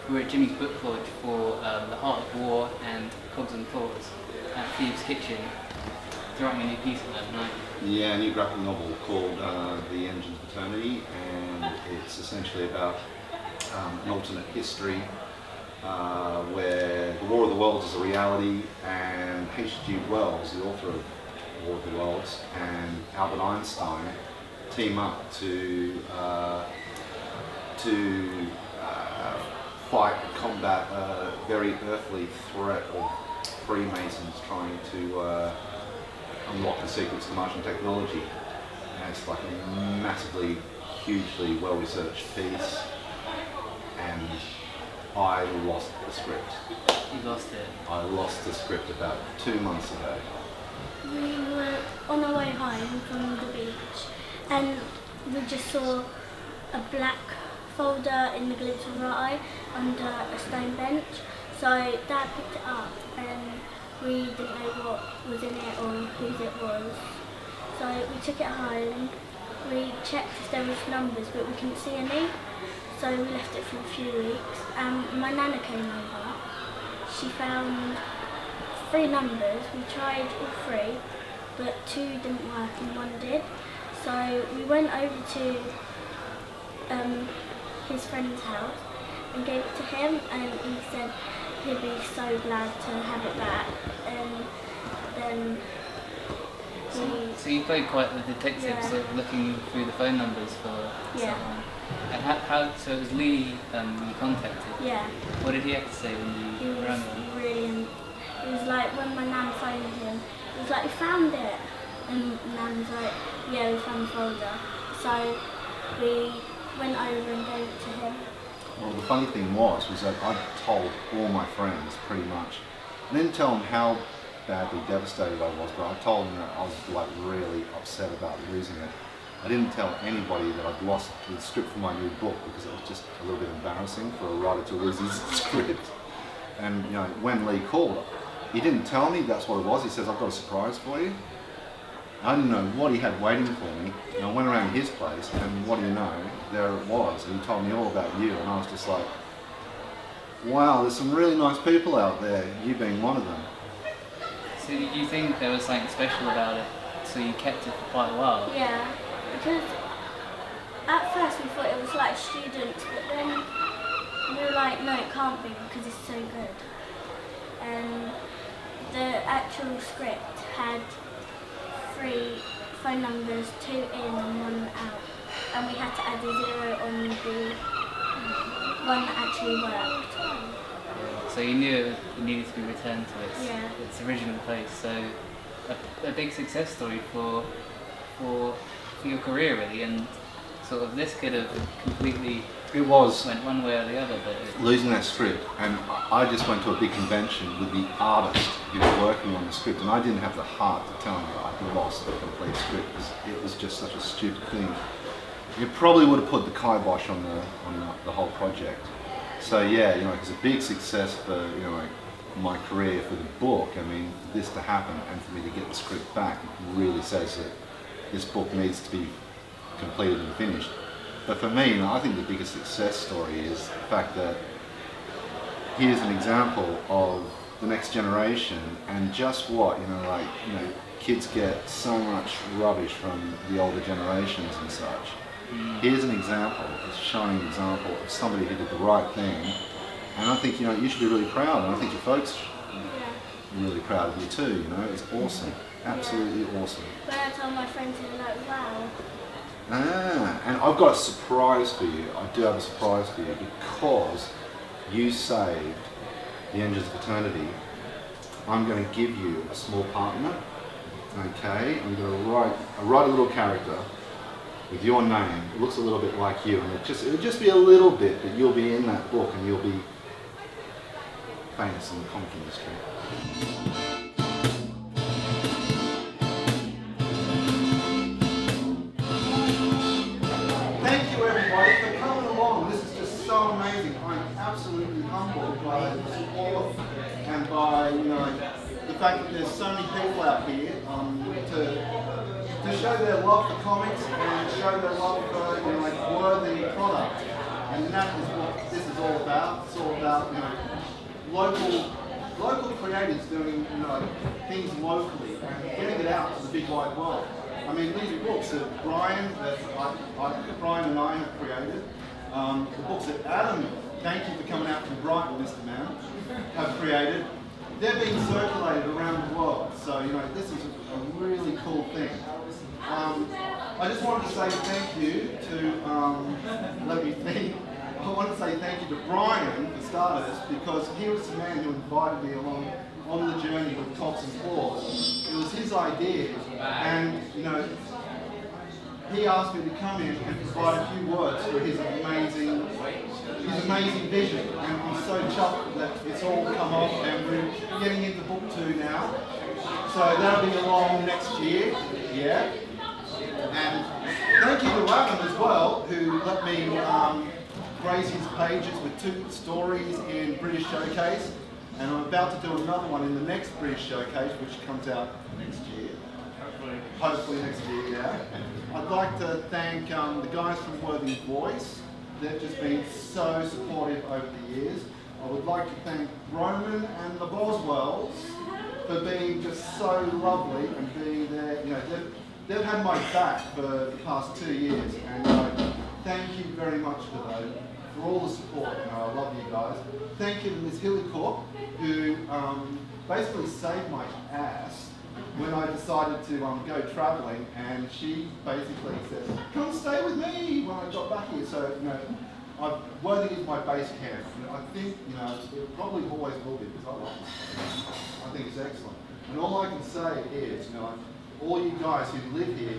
we were at Jimmy's book launch for The Heart of War and Cogs and Claws at Thieves Kitchen. You're writing a new piece on that tonight. Yeah, a new graphic novel called The Engines of Eternity, and it's essentially about an alternate history where the War of the Worlds is a reality, and H.G. Wells, the author of War of the Worlds, and Albert Einstein team up to fight and combat a very earthly threat of Freemasons trying to unlock the secrets to Martian technology. And it's like a massively, hugely well-researched piece, and I lost the script. You lost it? I lost the script about 2 months ago. We were on our way home from the beach and we just saw a black folder in the glimpse of our eye under a stone bench. So Dad picked it up and we didn't know what was in it or whose it was. So we took it home, we checked if there was numbers but we couldn't see any. So we left it for a few weeks. My nana came over. She found 3 numbers. We tried all 3, but 2 didn't work and 1 did. So we went over to his friend's house and gave it to him, and he said he'd be so glad to have it back. And then So you played quite the detective, Yeah. sort of looking through the phone numbers for Yeah. someone. And so it was Lee you contacted. yeah, What did he have to say when he you was rang him? brilliant. It was like when my nan phoned him, he was like, "We found it," and Nan was like, "Yeah, we found the folder." So we went over and gave it to him. Well, the funny thing was that I told all my friends pretty much. I didn't tell them how badly devastated I was, but I told them that I was like really upset about losing it. I didn't tell anybody that I'd lost the script for my new book because it was just a little bit embarrassing for a writer to lose his script. And you know, when Lee called, he didn't tell me that's what it was. He says, "I've got a surprise for you." I didn't know what he had waiting for me, and I went around his place, and what do you know, there it was, and he told me all about you, and I was just like, wow, there's some really nice people out there, you being one of them. So did you think there was something special about it, so you kept it for quite a while? Yeah, because at first we thought it was like students, but then we were like, no, it can't be because it's so good. And the actual script had 3 phone numbers, 2 in and 1 out, and we had to add a 0 on the one that actually worked. So you knew it needed to be returned to Yeah. its original place. So a big success story for your career really, and sort of this could have completely It was went one way or the other, but losing that script, and I just went to a big convention with the artist who was working on the script, and I didn't have the heart to tell him that I'd lost the complete script because it was just such a stupid thing. It probably would have put the kibosh on the whole project. So yeah, you know, it's a big success for, you know, like my career for the book. I mean, for this to happen and for me to get the script back, it really says that this book needs to be completed and finished. But for me, I think the biggest success story is the fact that here's an example of the next generation, and just what, you know, like, you know, kids get so much rubbish from the older generations and such. Here's an example, a shining example of somebody who did the right thing, and I think, you know, you should be really proud, and I think your folks are really proud of you too, you know. It's awesome, absolutely awesome. When I told my friends, they were like, wow. And I've got a surprise for you. I do have a surprise for you because you saved the Engines of Eternity. I'm going to give you a small partner. Okay, I'm going to write a little character with your name. It looks a little bit like you, and it'll just be a little bit, but you'll be in that book and you'll be famous in the comic industry. Thank you everybody for coming along. This is just so amazing. I'm absolutely humbled by the support and by, you know, the fact that there's so many people out here to show their love for comics and show their love for, you know, like, worthy product. And that is what this is all about. It's all about about local creators doing things locally and getting it out to the big wide world. I mean, these books that Brian and I have created, the books that Adam, thank you for coming out from Brighton, Mr. Man, have created, they're being circulated around the world. So, this is a really cool thing. I just wanted to say thank you to, let me think, I want to say thank you to Brian, for starters, because he was the man who invited me along on the journey with Cogs and Claws. It was his idea, and he asked me to come in and provide a few words for his amazing vision. And I'm so chuffed that it's all come off, and we're getting into book 2 now. So that'll be along next year, yeah. And thank you to Adam as well, who let me grace his pages with 2 stories in British Showcase. And I'm about to do another one in the next British Showcase, which comes out next year. Hopefully next year, yeah. I'd like to thank the guys from Worthy Voice. They've just been so supportive over the years. I would like to thank Roman and the Boswells for being just so lovely and being there. They've had my back for the past 2 years, and thank you very much for all the support. I love you guys. Thank you to Miss Hillicourt, who basically saved my ass when I decided to go travelling, and she basically said, "Come stay with me" when I got back here. So Worthing is my base camp. I think it probably always will be, because I love it. I think it's excellent. And all I can say is, all you guys who live here,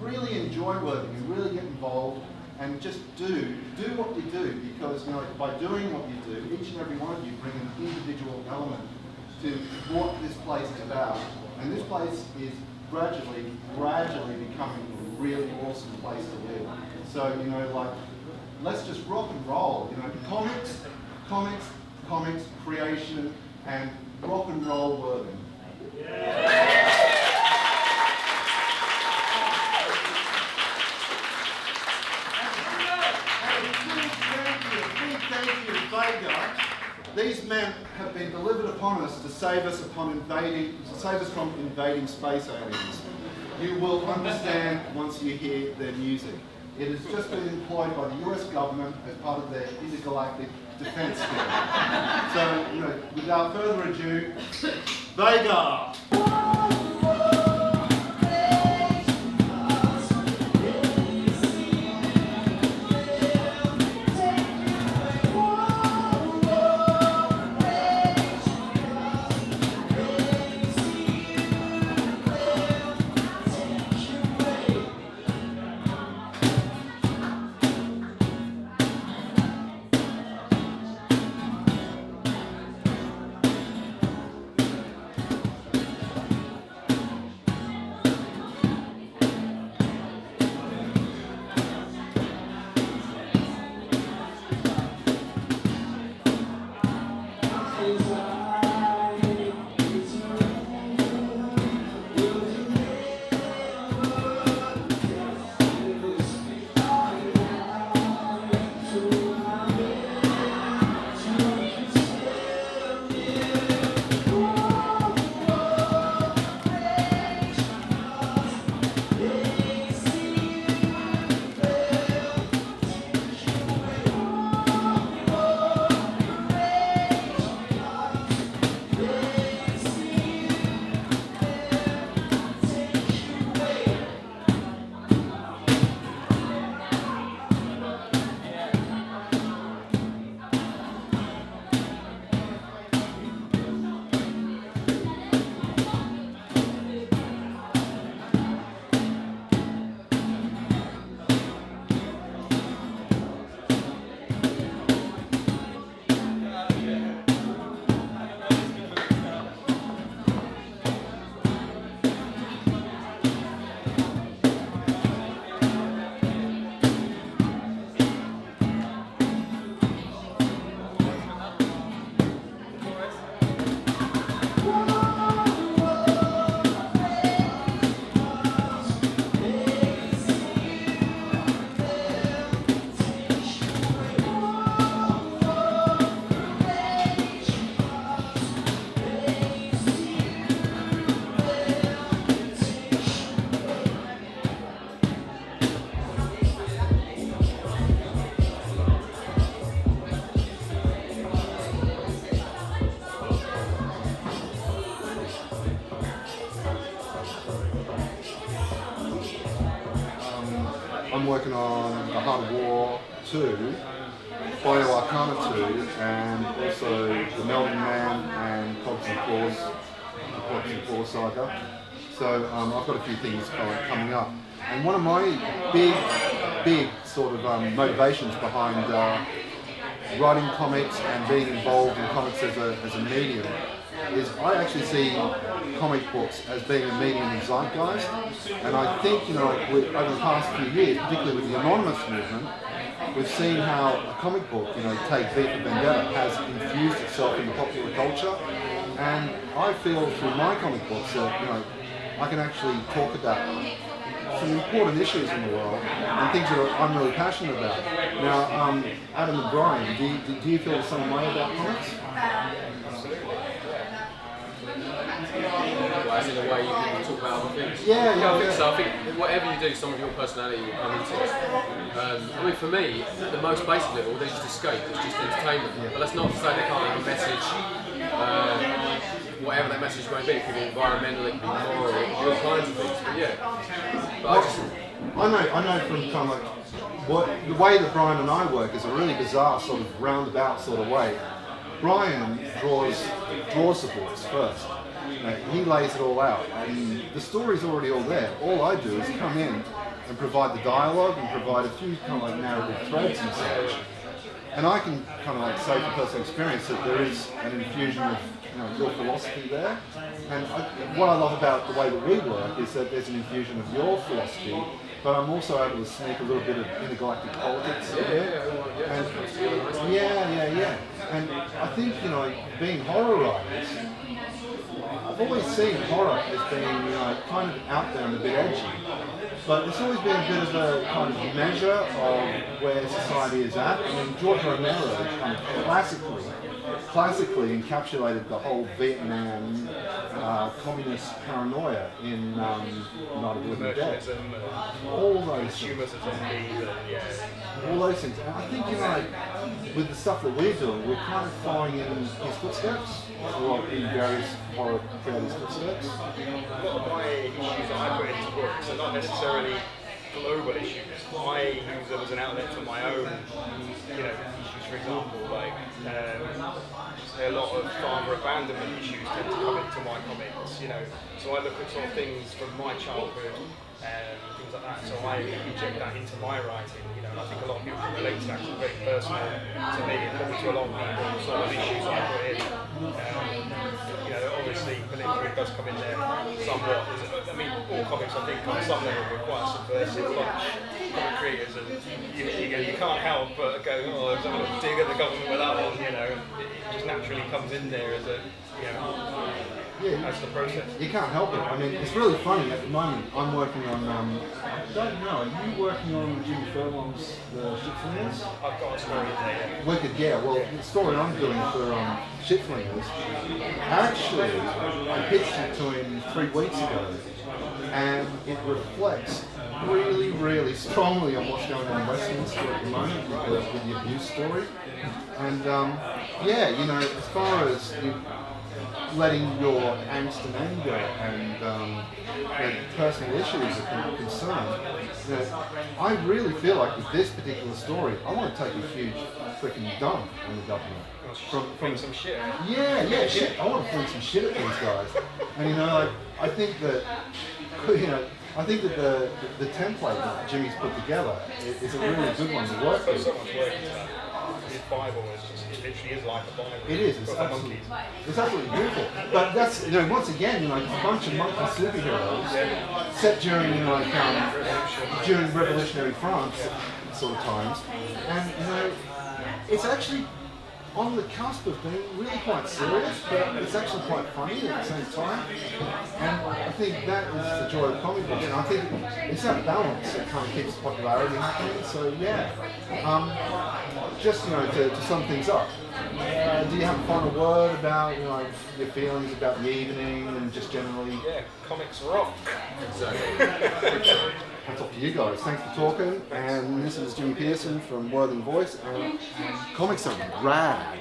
really enjoy Worthing and really get involved, and just do what you do, because by doing what you do, each and every one of you bring an individual element to what this place is about. And this place is gradually becoming a really awesome place to live. So, let's just rock and roll. Comics, creation, and rock and roll Worthing. Thank you, Vega. These men have been delivered upon us to save us from invading space aliens. You will understand once you hear their music. It has just been employed by the US government as part of their intergalactic defense scheme. So, without further ado, Vega! working on The Heart of War 2, Bio Arcana 2, and also The Melting Man and Cogs and Claws, the Cogs and Claws saga. So I've got a few things coming up. And one of my big sort of motivations behind writing comics and being involved in comics as a medium is I actually see comic books as being a medium in zeitgeist, and I think, you know, like over the past few years, particularly with the anonymous movement, we've seen how a comic book, you know, take V for Vendetta, has infused itself into popular culture, and I feel through my comic books that, you know, I can actually talk about some important issues in the world and things that I'm really passionate about. Now, Adam and Brian, do you feel the same way about comics? As in a way you can talk about other things. Yeah, I think so. I think whatever you do, some of your personality will come into it. I mean, for me, at the most basic level, they're just escape, it's just entertainment. But that's not to say they can't have a message, whatever that message may be. It could be environmental, it could be moral, all kinds of things. But yeah. But I know from kind of like the way that Brian and I work is a really bizarre sort of roundabout sort of way. Brian draws the books first. You know, he lays it all out, and the story's already all there. All I do is come in and provide the dialogue and provide a few kind of like narrative threads and such. And I can kind of like say from personal experience that there is an infusion of, you know, your philosophy there. And what I love about the way that we work is that there's an infusion of your philosophy, but I'm also able to sneak a little bit of intergalactic politics in there. And yeah. And I think, you know, being horror writers, I've always seen horror as being, you know, kind of out there and a bit edgy. But it's always been a bit of a kind of measure of where society is at. I mean, George Romero kind of classically encapsulated the whole Vietnam communist paranoia in Night of the Living Dead. All those things. All those things. And I think, you know, with the stuff that we're doing, we're kind of following in his footsteps, or in various horror creators' footsteps. A lot of my issues that I put into books are not necessarily global issues. I use them as an outlet for my own, you know, issues. For example, like a lot of farmer abandonment issues tend to come into my comics. You know, so I look at sort of things from my childhood and things like that. So I inject that into my writing. You know, and I think a lot of people can relate to that. It's very personal to me and probably to a lot of people. Sort of issues I put in. You know, obviously military does come in there somewhat. I mean, all comics I think on some level were quite subversive bunch comic creators, and you can't help but go, oh, I'm going to dig at the government with that one. You know, it just naturally comes in there as a, you know. Yeah, that's the process. You can't help it. I mean, it's really funny. At the moment, I'm working on. I don't know. Are you working on Jimmy Furlong's The Shitflingers? I've got a story in there. Wicked, yeah. Well, the story I'm doing for Shitflingers, actually, I pitched it to him 3 weeks ago, and it reflects really, really strongly on what's going on in Westminster at the moment with the abuse story. And yeah, you know, as far as letting your angst and anger and personal issues are concerned, you know, I really feel like with this particular story, I want to take a huge freaking dump on the government. From some shit. Yeah, shit. I want to fling some shit at these guys. And you know, I think that, you know, I think that the template that Jimmy's put together is a really good one to work with. So much work into that. His Bible is just, it literally is like a Bible. It is. It's absolutely beautiful. But that's, you know, once again, you know, it's a bunch of monkey superheroes set during, you know, like during revolutionary France sort of times, and you know, it's actually on the cusp of being really quite serious, but it's actually quite funny at the same time. And I think that is the joy of comic books, and I think it's that balance that kind of keeps popularity happening. So yeah, just, you know, to sum things up, do you have a final word about, you know, your feelings about the evening and just generally? Yeah, comics rock. Exactly. That's up to you guys. Thanks for talking. And this is Jimmy Pearson from Worthing Voice, and comics are rad.